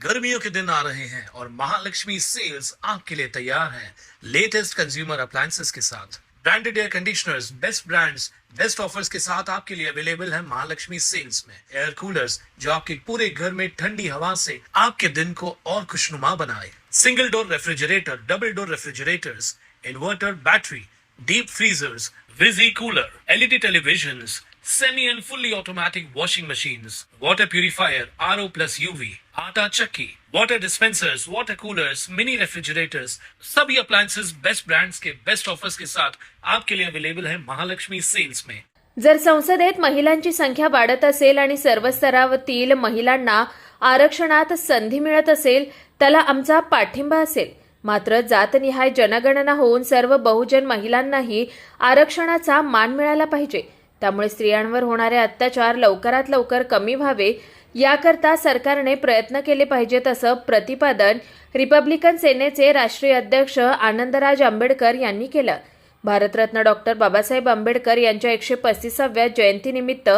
गर्मियों के दिन आ रहे हैं और महालक्ष्मी सेल्स आपके लिए तैयार है लेटेस्ट कंज्यूमर अप्लायंसेस के साथ। Branded air conditioners, best brands, best offers के साथ आपके लिए अवेलेबल है महालक्ष्मी सेल्स में। एयर कूलर्स जो आपके पूरे घर में ठंडी हवा से आपके दिन को और खुशनुमा बनाए। Single door refrigerator, double door refrigerators, inverter battery, deep freezers, विजी cooler, LED televisions, semi and fully automatic washing machines, water purifier, RO plus UV, आटा चक्की, water dispensers, water coolers, mini refrigerators, सभी appliances बेस्ट ब्रांड्स के best offers के साथ आपके लिए available है Mahalaxmi sales में। जर संसदेत महिलांची संख्या वाढत असेल आणि सर्व स्तरावरील महिलांना आरक्षणात संधी मिळत असेल त्याला आमचा पाठिंबा असेल। मात्र जातनिहाय जनगणना होऊन सर्व बहुजन महिलांनाही आरक्षणाचा मान मिळाला पाहिजे। त्यामुळे स्त्रियांवर होणारे अत्याचार लवकरात लवकर कमी व्हावे याकरता सरकारने प्रयत्न केले पाहिजेत असं प्रतिपादन रिपब्लिकन सेनेचे राष्ट्रीय अध्यक्ष आनंदराज आंबेडकर यांनी केलं। भारतरत्न डॉक्टर बाबासाहेब आंबेडकर यांच्या 135व्या जयंतीनिमित्त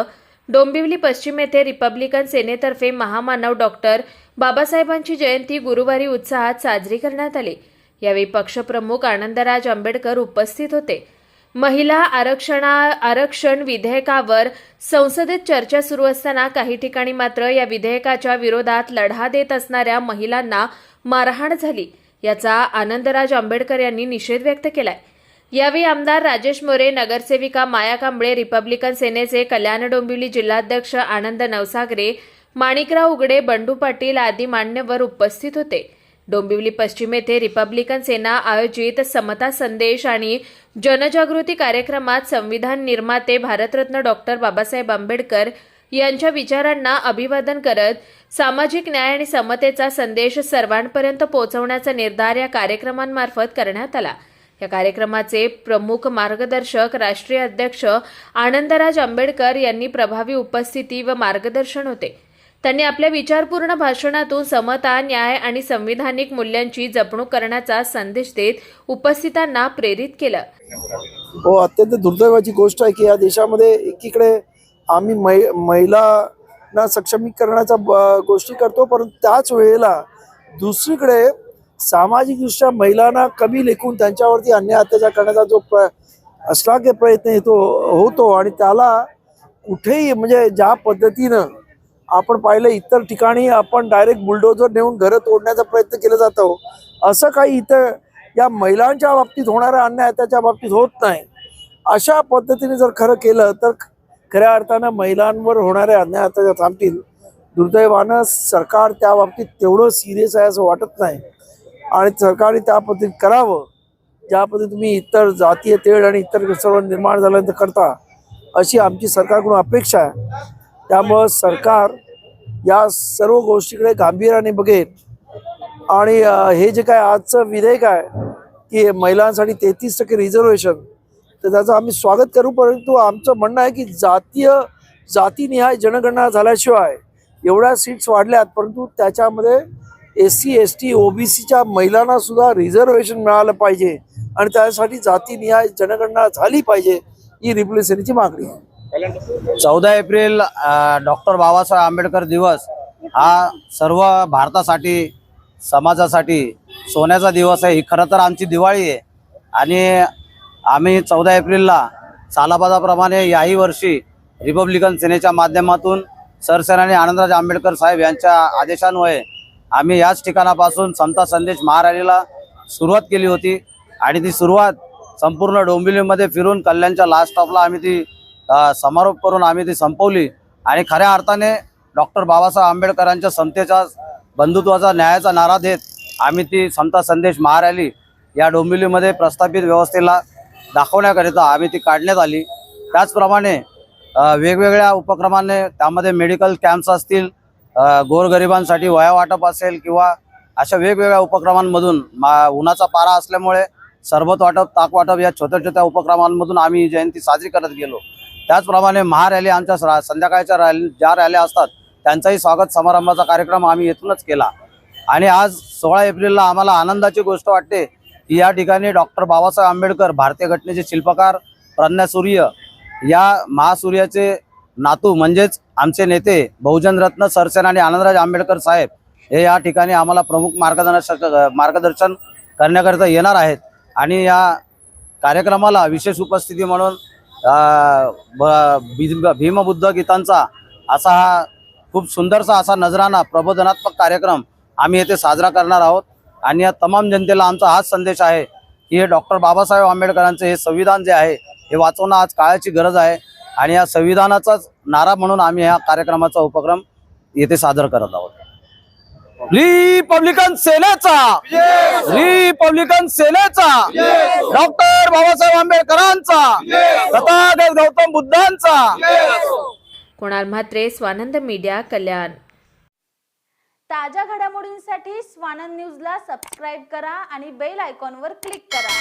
डोंबिवली पश्चिम येथे रिपब्लिकन सेनेतर्फे महामानव डॉक्टर बाबासाहेबांची जयंती गुरुवारी उत्साहात साजरी करण्यात आली। यावेळी पक्षप्रमुख आनंदराज आंबेडकर उपस्थित होते। महिला आरक्षण विधेयकावर संसदेत चर्चा सुरू असताना काही ठिकाणी मात्र या विधेयकाच्या विरोधात लढा देत असणाऱ्या महिलांना मारहाण झाली। याचा आनंदराज आंबेडकर यांनी निषेध व्यक्त केलाय। यावेळी आमदार राजेश मोरे, नगरसेविका माया कांबळे, रिपब्लिकन सेनेचे कल्याण डोंबिवली जिल्हाध्यक्ष आनंद नवसागरे, माणिकराव उघडे, बंडू पाटील आदी मान्यवर उपस्थित होते। डोंबिवली पश्चिम येथे रिपब्लिकन सेना आयोजित समता संदेश आणि जनजागृती कार्यक्रमात संविधान निर्माते भारतरत्न डॉक्टर बाबासाहेब आंबेडकर यांच्या विचारांना अभिवादन करत सामाजिक न्याय आणि समतेचा संदेश सर्वांपर्यंत पोहोचवण्याचा निर्धार या कार्यक्रमांमार्फत करण्यात आला। या कार्यक्रमाचे प्रमुख मार्गदर्शक राष्ट्रीय अध्यक्ष आनंदराज आंबेडकर यांनी प्रभावी उपस्थिती व मार्गदर्शन होते। त्यांनी आपल्या विचारपूर्ण भाषणातून समता, न्याय आणि संविधानिक मूल्यांची जपणूक करण्याचा संदेश देत उपस्थितांना प्रेरित केलं। अत्यंत दुर्दैवाची गोष्ट आहे की या देशामध्ये एकीकडे आम्ही महिलांना सक्षमीकरणाच्या गोष्टी करतो, परंतु त्याच वेळेला दुसरीकडे सामाजिकदृष्ट्या महिलांना कमी लेखून त्यांच्यावरती अन्याय अत्याचार करण्याचा जो अश्लाघ्य प्रयत्न होतो आणि त्याला कुठेही म्हणजे ज्या पद्धतीनं आपण पाहिलं इतर ठिकाणी आपण डायरेक्ट बुलडोजर नेऊन घरं तोडण्याचा प्रयत्न केला जातो, असं काही इतर या महिलांच्या बाबतीत होणाऱ्या अन्याय त्याच्या बाबतीत होत नाही। अशा पद्धतीने जर खरं केलं तर खऱ्या अर्थानं महिलांवर होणारे अन्याय अत्याचार थांबतील। दुर्दैवानं सरकार त्या बाबतीत तेवढं सिरियस आहे असं वाटत नाही आणि सरकारने त्या पद्धतीत करावं ज्या पद्धतीने तुम्ही इतर जातीय तेढ आणि इतर सर्व निर्माण झाल्यानंतर करता अशी आमची सरकारकडून अपेक्षा आहे। त्यामुळे सरकार या सर्व गोष्टीकडे गांभीर्याने बघेल आणि हे जे काय आजचं विधेयक आहे की महिलांसाठी 33% रिझर्वेशन, तर त्याचं आम्ही स्वागत करू, परंतु आमचं म्हणणं आहे की जातीनिहाय जनगणना झाल्याशिवाय एवढ्या सीट्स वाढल्यात, परंतु त्याच्यामध्ये SC, ST, OBCच्या महिलांना सुद्धा रिझर्वेशन मिळालं पाहिजे आणि त्यासाठी जातीनिहाय जनगणना झाली पाहिजे ही रिपब्लिकन सेनेची मागणी आहे। 14 एप्रिल डॉक्टर बाबासाहेब आंबेडकर दिवस हा सर्व भारतासाठी, समाजासाठी सोन्याचा दिवस आहे। ही खरं तर आमची दिवाळी आहे आणि आम्ही 14 एप्रिलला सालाबादाप्रमाणे याही वर्षी रिपब्लिकन सेनेच्या माध्यमातून सरसेनानी आनंदराज आंबेडकर साहेब यांच्या आदेशान्वये आम्ही याच ठिकाणापासून समता संदेश महारॅलीला सुरुवात केली होती आणि ती सुरुवात संपूर्ण डोंबिवलीमध्ये फिरून कल्याणच्या लास्ट स्टॉपला आम्ही ती समारोप करून आम्ही ती संपवली आणि खऱ्या अर्थाने डॉक्टर बाबासाहेब आंबेडकरांच्या समतेचा, बंधुत्वाचा, न्यायाचा नारा देत आम्ही ती समता संदेश महारॅली या डोंबिवलीमध्ये प्रस्थापित व्यवस्थेला दाखवण्याकरिता आम्ही ती काढण्यात आली। त्याचप्रमाणे वेगवेगळ्या उपक्रमांनी त्यामध्ये मेडिकल कॅम्प्स असतील, गोरगरिबांसाठी वह्या वाटप असेल किंवा अशा वेगवेगळ्या उपक्रमांमधून उन्हाचा पारा असल्यामुळे सरबत वाटप, ताक वाटप या छोट्या छोट्या उपक्रमांमधून आम्ही ही जयंती साजरी करत गेलो। त्याचप्रमाणे महारॅली आमच्या संध्याकाळच्या ज्या रॅल्या असतात त्यांचाही स्वागत समारंभाचा कार्यक्रम आम्ही येथूनच केला आणि आज 16 एप्रिलला आम्हाला आनंदाची गोष्ट वाटते की या ठिकाणी डॉक्टर बाबासाहेब आंबेडकर, भारतीय घटनेचे शिल्पकार, प्रज्ञासूर्य या महासूर्याचे नातू म्हणजेच आमचे नेते बहुजन रत्न सरसेनानी आनंदराज आंबेडकर साहेब हे या ठिकाणी आम्हाला प्रमुख मार्गदर्शन करण्याकरिता येणार आहेत आणि या कार्यक्रमाला विशेष उपस्थिती म्हणून भीमबुद्ध गीतांचा असा हा खूप सुंदरसा असा नजराना प्रबोधनात्मक कार्यक्रम आम्ही येथे साजरा करणार आहोत. आणि या तमाम जनतेला आमचा हाच संदेश आहे की हे डॉक्टर बाबासाहेब आंबेडकरांचे हे संविधान जे आहे हे वाचवणं आज काळाची गरज आहे आणि या संविधानाचाच नारा म्हणून आम्ही ह्या कार्यक्रमाचा उपक्रम येथे सादर करत आहोत. रिपब्लिकन सेनेचा डॉक्टर बाबासाहेब आंबेडकरांचा तथागत गौतम बुद्धांचा. कुणाल म्हात्रे, स्वानंद मीडिया, कल्याण. ताज्या घडामोडींसाठी स्वानंद न्यूजला सबस्क्राईब करा आणि बेल आयकॉनवर क्लिक करा.